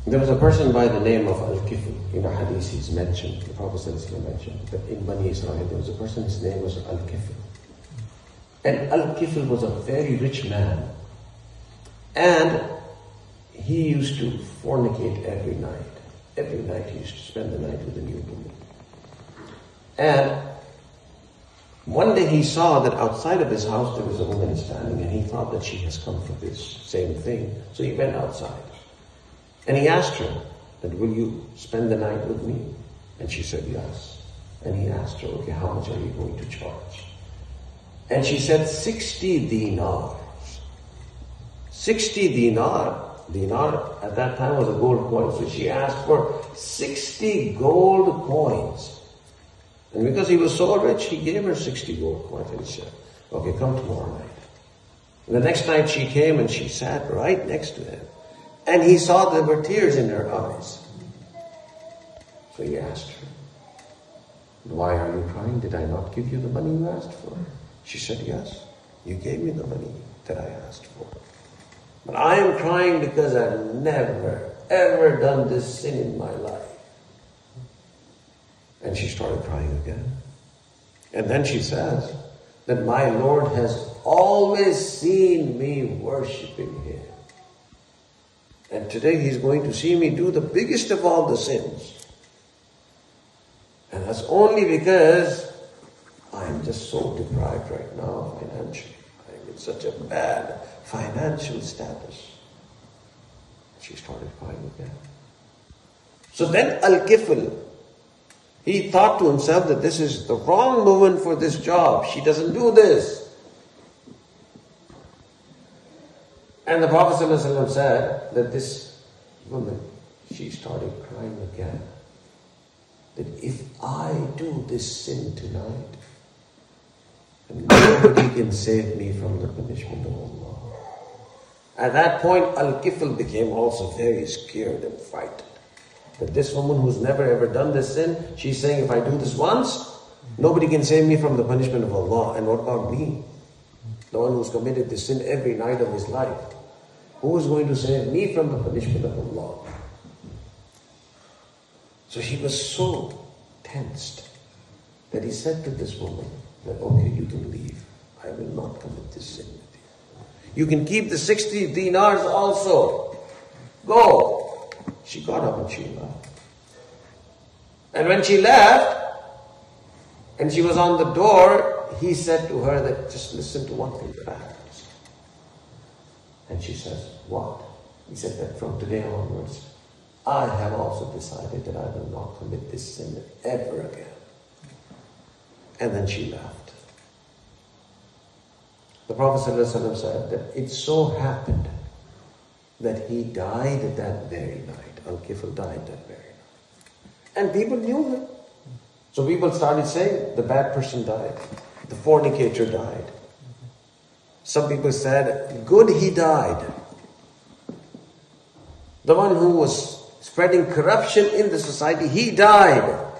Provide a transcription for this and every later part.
There was a person by the name of Al-Qifl. In a hadith he's mentioned, the Prophet ﷺ mentioned, that in Bani Israel there was a person, his name was Al-Qifl. And Al-Qifl was a very rich man. And he used to fornicate every night. Every night he used to spend the night with a new woman. And one day he saw that outside of his house there was a woman standing, and he thought that she has come for this same thing. So he went outside. And he asked her, that, will you spend the night with me? And she said yes. And he asked her, okay, how much are you going to charge? And she said 60 dinars. 60 dinar. Dinar at that time was a gold coin. So she asked for 60 gold coins. And because he was so rich, he gave her 60 gold coins. And he said, okay, come tomorrow night. And the next night she came and she sat right next to him. And he saw there were tears in her eyes. So he asked her, why are you crying? Did I not give you the money you asked for? She said, yes, you gave me the money that I asked for. But I am crying because I've never, ever done this sin in my life. And she started crying again. And then she says that my Lord has always seen me worshipping Him. And today He's going to see me do the biggest of all the sins. And that's only because I'm just so deprived right now financially. I'm in such a bad financial status. She started crying again. So then Al-Qifl, he thought to himself that this is the wrong woman for this job. She doesn't do this. And the Prophet ﷺ said that this woman, she started crying again. That if I do this sin tonight, nobody can save me from the punishment of Allah. At that point, Al-Qifl became also very scared and frightened. That this woman who's never ever done this sin, she's saying, if I do this once, nobody can save me from the punishment of Allah. And what about me? The one who's committed this sin every night of his life. Who is going to save me from the punishment of Allah? So he was so tensed that he said to this woman, that okay, you can leave. I will not commit this sin with you. You can keep the 60 dinars also. Go. She got up and she left. And when she left, and she was on the door, he said to her that just listen to one thing that I have to say. And she says, what? He said that from today onwards, I have also decided that I will not commit this sin ever again. And then she left. The Prophet ﷺ said that it so happened that he died that very night. Al-Qifl died that very night. And people knew him. So people started saying, the bad person died. The fornicator died. Some people said, good, he died. The one who was spreading corruption in the society, he died.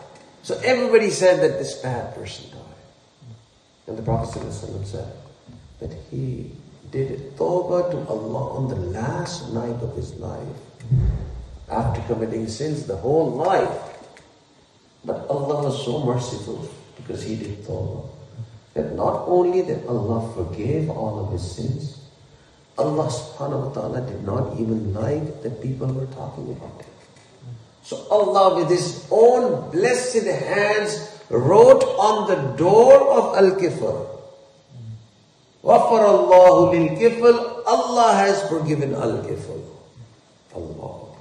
So everybody said that this bad person died. And the Prophet ﷺ said that he did tawbah to Allah on the last night of his life. After committing sins the whole life. But Allah was so merciful because he did tawbah. That not only that Allah forgave all of his sins, Allah subhanahu wa ta'ala did not even like that people were talking about him. So Allah with His own blessed hands wrote on the door of Al-Qifl, غَفَرَ اللَّهُ لِلْقِفْلِ, Allah has forgiven Al-Qifl. Allah.